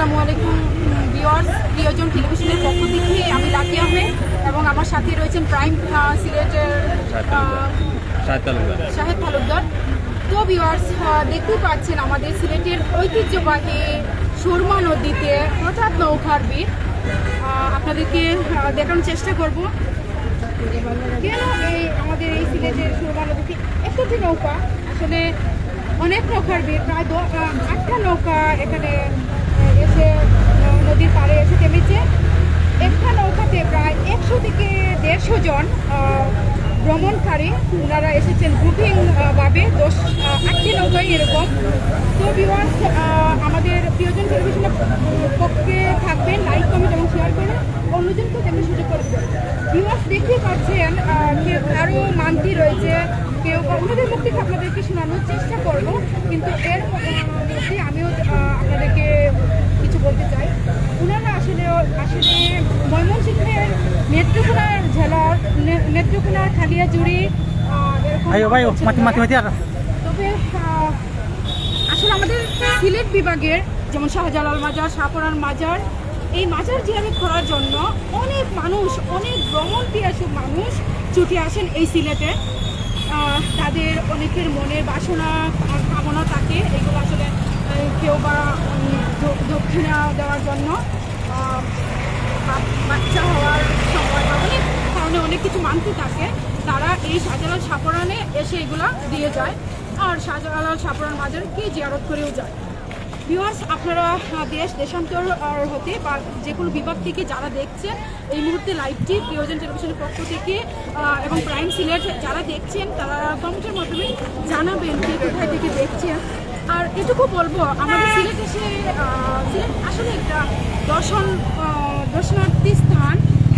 আসসালামু আলাইকুম ভিউয়ার্স, প্রিয়জন টেলিভিশনের পক্ষ থেকে আমি লাকি আহমেদ এবং আমার সাথে রয়েছেন প্রাইম সিলেটের শাহেদ তালুকদার। তো ভিউয়ার্স, দেখতেই পাচ্ছেন আমাদের সিলেটের ঐতিহ্যবাহী সুরমা নদীতে হঠাৎ নৌকার ভিড়। আপনাদেরকে দেখানোর চেষ্টা করব কেন আমাদের এই সিলেটের সুরমা নদীতে এতটি নৌকা। আসলে অনেক নৌকার ভিড়, প্রায় 8টা নৌকা এখানে এসে নদীর পাড়ে এসে থেমেছে। একটা নৌকাতে প্রায় 100 থেকে 150 জন ভ্রমণকারী ওনারা এসেছেন গ্রুপিং ভাবে, 8টি নৌকায় এরকম। তো ভিউয়ার্স, আমাদের প্রিয়জন টেলিভিশনের পক্ষে থাকবেন, লাইক কমেন্ট এবং শেয়ার করে অন্যজনকে দেখার সুযোগ করে দেবেন। ভিউয়ার্স, দেখতে পাচ্ছেন আরও মান্তি রয়েছে, কেউ ওনাদের মুখ থেকে আপনাদেরকে শোনানোর চেষ্টা করব, কিন্তু এর মধ্যে আমিও আপনাদেরকে কিছু বলতে চাই। ওনারা আসলে ময়মনসিংহের নেত্রকোনা জেলার নেত্রকোনার খালিয়াজুড়ি তবে আসলে আমাদের সিলেট বিভাগের যেমন শাহজালাল মাজার, শাহপরান মাজার, এই মাজার জিয়ারত করার জন্য অনেক মানুষ, অনেক ভ্রমণ পিয়াসু মানুষ ছুটে আসেন এই সিলেটে। তাদের অনেকের মনের বাসনা কামনা থাকে, এগুলো আসলে কেউ বা দক্ষিণা দেওয়ার জন্য, বাচ্চা হওয়ার সময় বা অনেক কারণে অনেক কিছু মানতে থাকে। তারা এই শাহজালাল শাহপরানে এসে এগুলা দিয়ে যায় আর শাহজালাল শাহপরান মাজারকে জিয়ারত করেও যায়। ভিউয়ার্স, আপনারা দেশান্তর হতে বা যে কোনো বিভাগ থেকে যারা দেখছেন এই মুহূর্তে লাইভটি প্রিয়জন টেলিভিশনের পক্ষ থেকে এবং প্রাইম সিলেট যারা দেখছেন তারা কমেন্টের মাধ্যমে জানাবেন কে কোথায় থেকে দেখছেন। আর এটুকু বলবো, আমাদের সিলেট আসলে একটা দর্শনার্থী স্থান,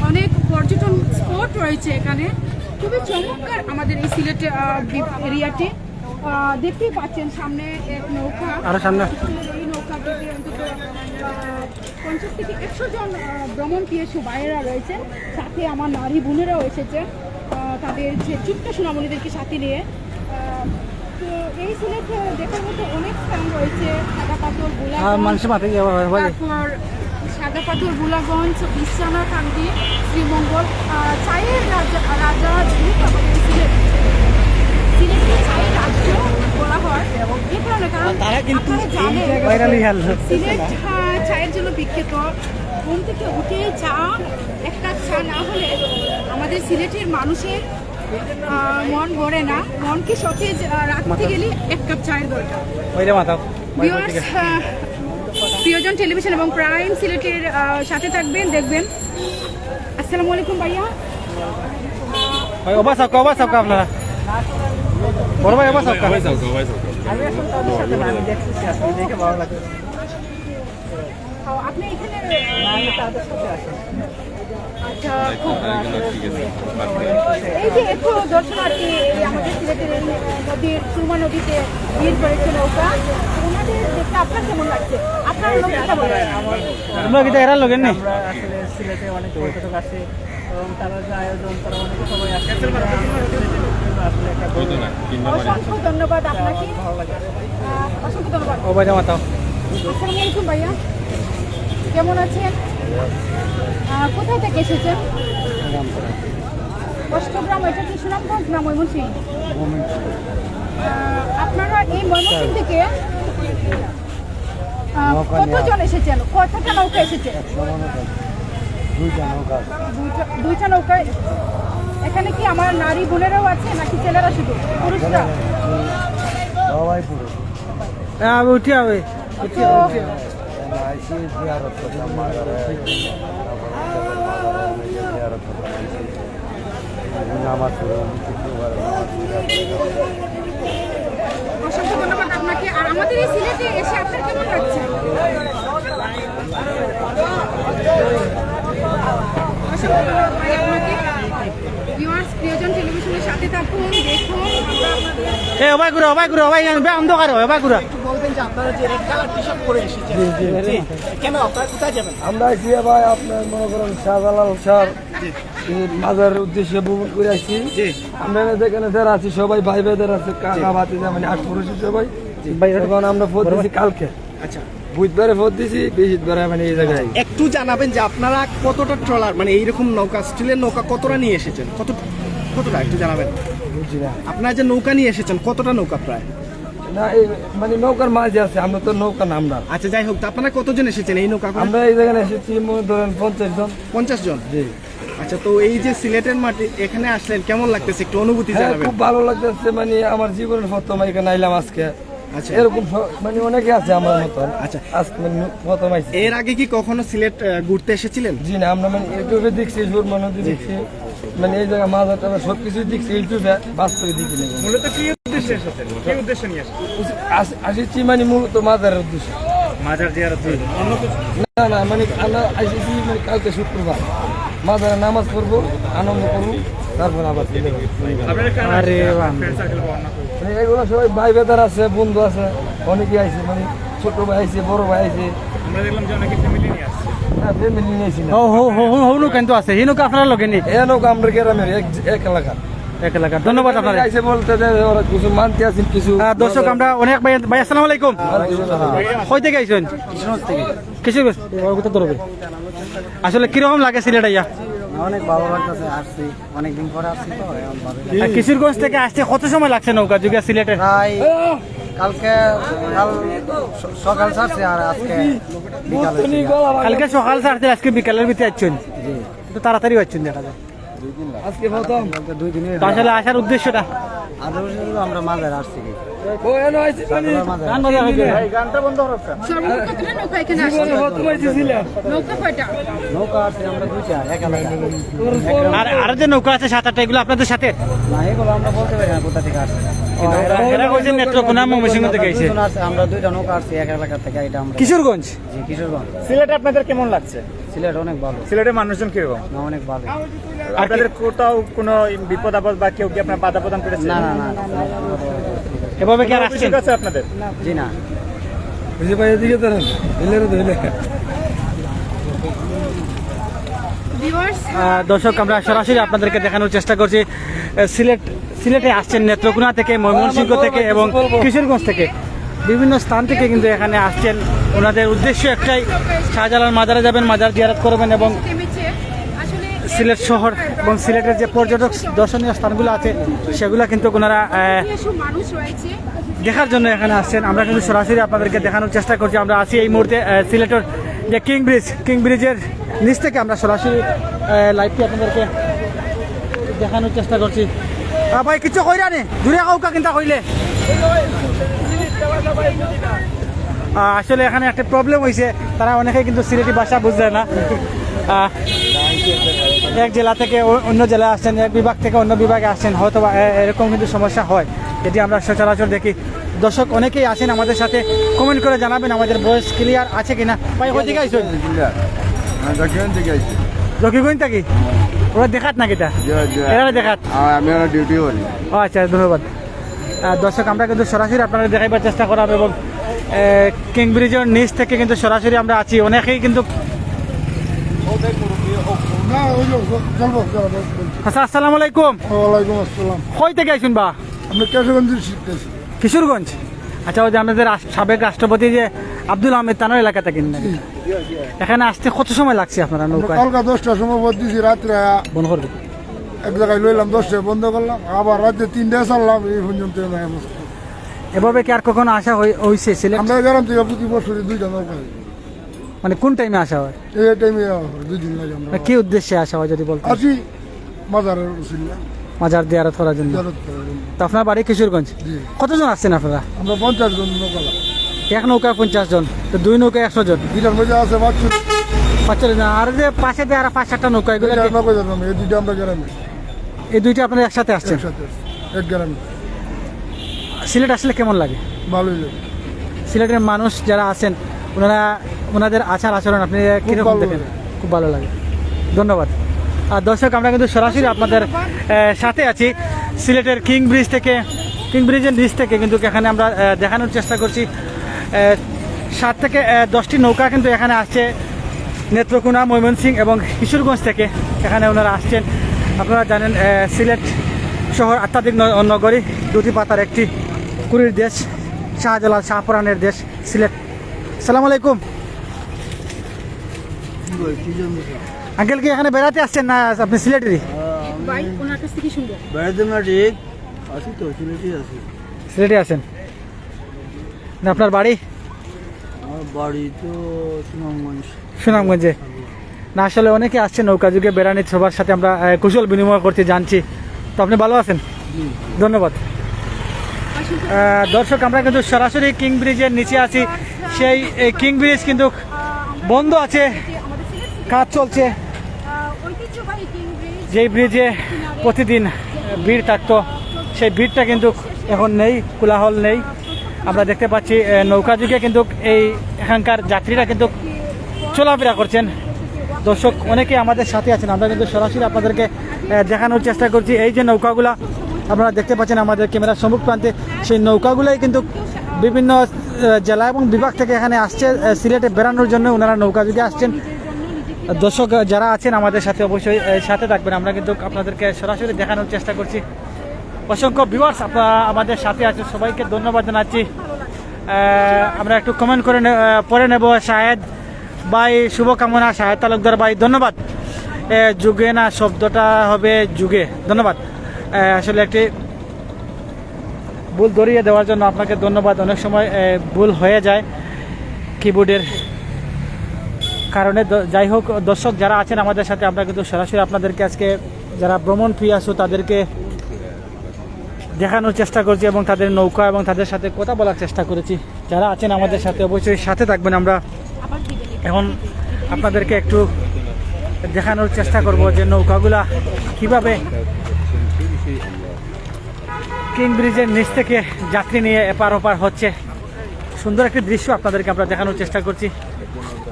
অনেক পর্যটন স্পট রয়েছে এখানে। খুবই চমৎকার আমাদের এই সিলেট এরিয়াটি। দেখতেই পাচ্ছেন সামনে এক নৌকা, এই নৌকা থেকে অন্তত 50 থেকে 100 জন ভ্রমণ পিয়াসু ভাইয়েরা রয়েছেন, সাথে আমার নারী বোনেরাও এসেছেন তাদের যে ছোট্ট সোনামণিদেরকে সাথে নিয়ে। তো এই সিলেট দেখার মতো অনেক স্থান রয়েছে, সাদাপাথর, বুলাগঞ্জ, বিশ্রামাকান্দি, শ্রীমঙ্গল, চায়ের রাজা সিলেটকে চায়ের রাজ্য বলা হয় এই কারণে, কারণ সিলেট চায়ের জন্য বিখ্যাত। ঘুম থেকে উঠে চা, এক কাপ চা না হলে আমাদের সিলেটের মানুষের মন ভরে না, মনকে সতেজ রাখতে গেলে এক কাপ চায়ের দরকার। ভিউয়ার্স, প্রিয়জন টেলিভিশন এবং প্রাইম সিলেটের সাথে থাকবেন, দেখবেন। আসসালামু আলাইকুম ভাইয়া। আপনারা বড় ভাই আপনি এখানে আচ্ছা, এই যে একটু দর্শনার্থী আমাদের সিলেটের নদীর সুরমা নদীতে ভিড় করেছে নৌকা, ওনাদের দেখতে আপনার কেমন লাগছে? আপনার লোকের নেই আসলে সিলেটে অনেক পর্যটক আসে এবং তারা যে আয়োজন তারা অনেক সময় আসে। অসংখ্য ধন্যবাদ আপনাকে, অসংখ্য ধন্যবাদ। আসসালামু আলাইকুম ভাইয়া, কেমন আছেন? কোথায় থেকে এসেছেন? অষ্টগ্রাম, এটা কি সুনামগঞ্জ না ময়মনসিংহ? আপনারা এই ময়মনসিংহ থেকে কতজন এসেছেন? কতটা নৌকা এসেছে? দুইটা নৌকা। এখানে কি আমার নারী বোনেরাও আছে নাকি ছেলেরা শুধু? পুরুষরা উঠি হবে অসংখ্য ধন্যবাদ আপনাকে। আর আমাদের এই সিলেটে এসে আপনার কেমন লাগছে? অসংখ্য ধন্যবাদ ভাই আপনাকে। ভিউয়ার্স, প্রিয়জন টেলিভিশনের সাথে থাকুন, দেখুন। আমরা এসে ভাই আপনার মনে করেন শাহজালাল শাহ মাজারের উদ্দেশ্যে ভ্রমণ করে আসছি। আমরা এখানে যারা আছি সবাই ভাই ভাইদের আছে, কাকা ভাতিজা মানে 8 পুরুষ সবাই। এখন আমরা পড়তেছি কালকে। বুধবারে ভোট দিছি, বৃহস্পতিবারে মানে এই জায়গায়। একটু জানাবেন যে আপনারা কতটা ট্রলার মানে এইরকম নৌকা স্টিলের নৌকা কতটা নিয়ে এসেছেন, কতটা একটু জানাবেন। বুঝছি না। আপনারা যে নৌকা নিয়ে এসেছেন কতটা নৌকা প্রায়? না এই মানে নৌকার মাঝে আছে, আমরা তো নৌকা নাম না। আচ্ছা যাই হোক, তা আপনারা কতজন এসেছেন এই নৌকা করে? আমরা এই জায়গায় এসেছি মনে ধরেন 50 জন। 50 জন। জি। আচ্ছা, তো এই যে সিলেটের মাটি এখানে আসলেন কেমন লাগতেছে একটু অনুভূতি হ্যাঁ, জানাবেন। খুব ভালো লাগতেছে, মানে আমার জীবনের প্রথম এখানে আইলাম আজকে। আচ্ছা। এরকম মানে অনেকে আছে আমার মতন। আচ্ছা। আজকে মানে প্রথম আইছি। এর আগে কি কখনো সিলেট ঘুরতে এসেছিলেন? জি না, আমরা মানে ইউটিউবে দেখছি, সুরমা নদী দেখছি, মানে এই জায়গা মাঝে টাঝে সবকিছু দেখছি ইউটিউবে, বাস্তবে দেখি না। মূলত কি উদ্দেশ্যে এসেছেন, কি উদ্দেশ্য নিয়ে এসেছেন? আসছি মানে মূলত মাজারের উদ্দেশ্যে। মাজার জিয়ারত অন্য কিছু? না না, মানে আমরা আসছি মানে কালকে শুক্রবার মাজারে নামাজ পড়বো, আনন্দ করবো, তারপর আবার চলে যাবো। আপনারা কারা আরে আসছেন? বাহ। ফ্রেন্ড সার্কেল বা অন্য কেউ? মানে এগুলো সবাই ভাই বেদার আছে, বন্ধু আছে, অনেকে আইছে, মানে ছোট ভাই আইছে, বড় ভাই আইছে। আমরা দেখলাম যে অনেকে ফ্যামিলি নিয়ে আসছে। হ্যাঁ, ফ্যামিলি নিয়েছি না। ও হো হো হো হো নৌকা কিন্তু আছে, এই নৌকা আপনারা লোকে নি এ নৌকা আমরা গ্রামের এক এলাকা। এক এলাকা। ধন্যবাদ আপনার। আইছে বলতে যে ওরা কিছু মানতে আছেন, কিছু দর্শক আমরা অনেক ভাই, ভাই আসসালামু আলাইকুম। কই থেকে আইছেন? কিশোরগঞ্জ থেকে। ধরবে আসলে কিরকম লাগে সিলেট আইয়া? অনেক ভালো লাগতেছে, আসছি অনেকদিন পরে আসছি তো এখন ভালো। আর কিশোরগঞ্জ থেকে আসতে কত সময় লাগছে নৌকা যুগে সিলেটে? প্রায় কালকে সকাল ছাড়ছি আর আজকে বিকাল হয়েছে। কালকে সকাল ছাড়তে আজকে বিকালের ভিতরে আসছেন, তো তাড়াতাড়ি আসছেন দেখা যায়। আজকে প্রথম বলতে 2 দিনের তো আসলে আসার উদ্দেশ্যটা আমরা মাঝে আসছি কি ও এনো আইছে মানে মাঝে গান বাজা হয়েছে। সর্বমোট কতটা নৌকা এখানে আসছে? জীবনে প্রথম আইছে ছিলাম। নৌকা কয়টা? নৌকা আসছে আমরা 2টা এক এলাকা। আর যে নৌকা আছে 7-8টা, এগুলো আপনাদের সাথে? না এগুলো আমরা বলতে পারি না কোথা থেকে আসছে। এরা কইছেন নেত্রকোনা ময়মনসিংহ থেকে আইছে। দুজন আসছে, আমরা 2টা নৌকা আসছি এক এলাকা থেকে, এটা আমরা কিশোরগঞ্জ। জি কিশোরগঞ্জ। সিলেটে আপনাদের কেমন লাগছে? সিলেট অনেক ভালো, সিলেটের মানুষজন কিরকম? না অনেক ভালো। আপনাদের কোথাও কোনো বিপদ আপদ বা কেউ কি আপনার বাধা প্রদান করেছে? না না না এভাবে কি আর কোনো আসছেন? অভিযোগ আছে আপনাদের? জি না। বুঝে ভাই এদিকে ধরেন, এলেরে ধরে ভিউয়ার্স, দর্শক আমরা সরাসরি আপনাদেরকে দেখানোর চেষ্টা করছি সিলেটে আসছেন নেত্রকোনা থেকে, ময়মনসিংহ থেকে এবং কিশোরগঞ্জ থেকে, বিভিন্ন স্থান থেকে কিন্তু এখানে আসছেন। ওনাদের উদ্দেশ্য একটাই, শাহজালাল মাজারে যাবেন, মাজার জিয়ারত করবেন এবং থেমেছে আসলে সিলেট শহর এবং সিলেটের যে পর্যটক দর্শনীয় স্থানগুলো আছে সেগুলো কিন্তু ওনারা এসব মানুষ রয়েছে। দেখার জন্য এখানে আসছেন। আমরা কিন্তু সরাসরি আপনাদেরকে দেখানোর চেষ্টা করছি। আমরা আছি এই মুহূর্তে সিলেটের যে কিং ব্রিজের নিচ থেকে আমরা সরাসরি লাইভটি আপনাদেরকে দেখানোর চেষ্টা করছি। ভাই কিছু কইরা নে, দূরে কাউকা কিন্তু কইলে আসলে এখানে একটা প্রবলেম হয়েছে, তারা অনেকে কিন্তু সিলেটি ভাষা বুঝছে না। এক জেলা থেকে অন্য জেলায় আসছেন, এক বিভাগ থেকে অন্য বিভাগে আসছেন, হয়তো বা এরকম কিন্তু সমস্যা হয়, যেটি আমরা সচরাচর দেখি। দর্শক অনেকেই আছেন আমাদের সাথে, কমেন্ট করে জানাবেন আমাদের ভয়েস ক্লিয়ার আছে কিনা। ভাই কোথা থেকে আইছেন? জকিগঞ্জ থেকে। ওরা দেখাত না কিটা? এরা দেখাত। আমি ডিউটি করি। ও আচ্ছা, ধন্যবাদ। দর্শক আমরা কিন্তু সরাসরি আপনাদের দেখাইবার চেষ্টা করাবো এবং কিং ব্রিজের নিচ থেকে কিন্তু সরাসরি আমরা আছি। অনেকেই কিন্তু আচ্ছা, আসসালামু আলাইকুম। ওয়ালাইকুম আসসালাম। কই থেকে আইসুন বা? আমরা কেশগঞ্জের শিখতেছি। কিশোরগঞ্জ। আচ্ছা, ওই যে আমাদের সাবেক রাষ্ট্রপতি যে আব্দুল আহমেদ তানোর এলাকা থেকে নাকি? এখানে আসতে কত সময় লাগছে আপনারা নৌকায়? কালকা 10টার সময় ভোট দিছি, রাত্রে বন্ধ করবে। এক জায়গায় লইলাম, 10টায় বন্ধ করলাম, আবার রাতে 3টায় চাললাম, এই পর্যন্ত এভাবে কি আর কখনো আসা হয়েছে সিলেট? আমরা গ্রাম থেকে প্রতি বছরই 2টা নৌকা হয়। মানে কোন টাইমে আসা হয়? এই টাইমে 2 দিন লাগে আমরা মানে কি উদ্দেশ্যে আসা হয় যদি বলতে? আসি মাজারের উসিলা মাজার জিয়ারত করার জন্য। জিয়ারত করার জন্য। তো আপনার বাড়ি কিশোরগঞ্জ। জি। কতজন আসছেন আপনারা? আমরা 50 জন নৌকা। এক নৌকায় 50 জন, তো 2 নৌকায় 100 জন। 2টার মধ্যে আছে বাচ্চু, 45 জন। আর যে পাশে দিয়ে আর 5-7টা নৌকা, এগুলো কি- নৌকা যাবে, এই 2টা আমরা গ্রামে এই দুইটা আপনারা একসাথে আসছেন? একসাথে এক গ্রামে। সিলেট আসলে কেমন লাগে? ভালোই লাগে। সিলেটের মানুষ যারা আছেন ওনাদের আচার আচরণ আপনি কিরকম ভালো দেখেন? লাগে। খুব ভালো লাগে। ধন্যবাদ। আর দর্শক আমরা কিন্তু সরাসরি আপনাদের সাথে আছি সিলেটের কিং ব্রিজের নিচ থেকে কিন্তু এখানে আমরা দেখানোর চেষ্টা করছি। 7 থেকে 10টি নৌকা কিন্তু এখানে আসছে নেত্রকোনা, ময়মনসিংহ এবং কিশোরগঞ্জ থেকে এখানে ওনারা আসছেন। আপনারা জানেন সিলেট শহর আধ্যাত্মিক নগরী, 2টি পাতার একটি কুড়ির দেশ, শাহজালাল শাহপরানের দেশ সিলেট। আসসালামু আলাইকুম। আঙ্কেল কি এখানে বেড়াতে আসছেন না আপনি সিলেটেরই? ভাই ওনার কাছ থেকে শুনবো। বেড়াতে না ঠিক আছি তো, সিলেটে আছি। সিলেটে আছেন না? আপনার বাড়ি আমার বাড়ি তো সুনামগঞ্জ। সুনামগঞ্জে। না আসলে অনেকে আসছে নৌকা যুগে বেড়ানি, সবার সাথে আমরা কুশল বিনিময় করতে জানছি। তো আপনি ভালো আছেন? ধন্যবাদ। দর্শক আমরা কিন্তু সরাসরি কিং ব্রিজের নিচে আছি। সেই কিং ব্রিজ কিন্তু বন্ধ আছে, আমাদের সিলেট কাজ চলছে। ঐতিহ্যবাহী কিং ব্রিজ যেই ব্রিজে প্রতিদিন ভিড় থাকতো সেই ভিড়টা কিন্তু এখন নেই, কোলাহল নেই। আমরা দেখতে পাচ্ছি নৌকা যুগে কিন্তু এই এখানকার যাত্রীরা কিন্তু চলাফেরা করছেন। দর্শক অনেকে আমাদের সাথে আছেন, আমরা কিন্তু সরাসরি আপনাদেরকে দেখানোর চেষ্টা করছি। এই যে নৌকাগুলা আপনারা দেখতে পাচ্ছেন আমাদের ক্যামেরার সম্মুখ প্রান্তে, সেই নৌকাগুলোই কিন্তু বিভিন্ন জেলা এবং বিভাগ থেকে এখানে আসছে সিলেটে বেড়ানোর জন্য। ওনারা নৌকা যুগে আসছেন। দর্শক যারা আছেন আমাদের সাথে অবশ্যই সাথে থাকবেন, আমরা কিন্তু আপনাদেরকে সরাসরি দেখানোর চেষ্টা করছি। অসংখ্য ভিউয়ার্স আপনারা আমাদের সাথে আছেন, সবাইকে ধন্যবাদ জানাচ্ছি। আমরা একটু কমেন্ট করে পরে নেব। শাহেদ ভাই শুভকামনা, শাহেদ তালুকদার ভাই ধন্যবাদ। যুগে না শব্দটা হবে যুগে, ধন্যবাদ। আসলে একটি ভুল ধরিয়ে দেওয়ার জন্য আপনাকে ধন্যবাদ। অনেক সময় ভুল হয়ে যায় কিবোর্ডের কারণে। যাই হোক দর্শক যারা আছেন আমাদের সাথে, আমরা কিন্তু সরাসরি আপনাদেরকে আজকে যারা ভ্রমণ প্রিয়াসু তাদেরকে দেখানোর চেষ্টা করছি এবং তাদের নৌকা এবং তাদের সাথে কথা বলার চেষ্টা করেছি। যারা আছেন আমাদের সাথে অবশ্যই সাথে থাকবেন। আমরা এখন আপনাদেরকে একটু দেখানোর চেষ্টা করব যে নৌকাগুলা কিভাবে কিং ব্রিজের নিচ থেকে যাত্রী নিয়ে এপার ওপার হচ্ছে। সুন্দর একটি দৃশ্য আপনাদেরকে আমরা দেখানোর চেষ্টা করছি।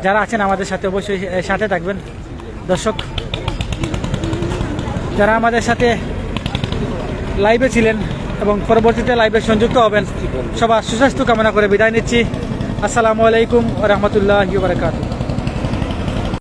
যারা আছেন আমাদের সাথে অবশ্যই সাথে থাকবেন। দর্শক যারা আমাদের সাথে লাইভে ছিলেন এবং পরবর্তীতে লাইভে সংযুক্ত হবেন, সবার সুস্বাস্থ্য কামনা করে বিদায় নিচ্ছি। আসসালামু আলাইকুম ওয়া রাহমাতুল্লাহি ওয়া বারাকাতুহু।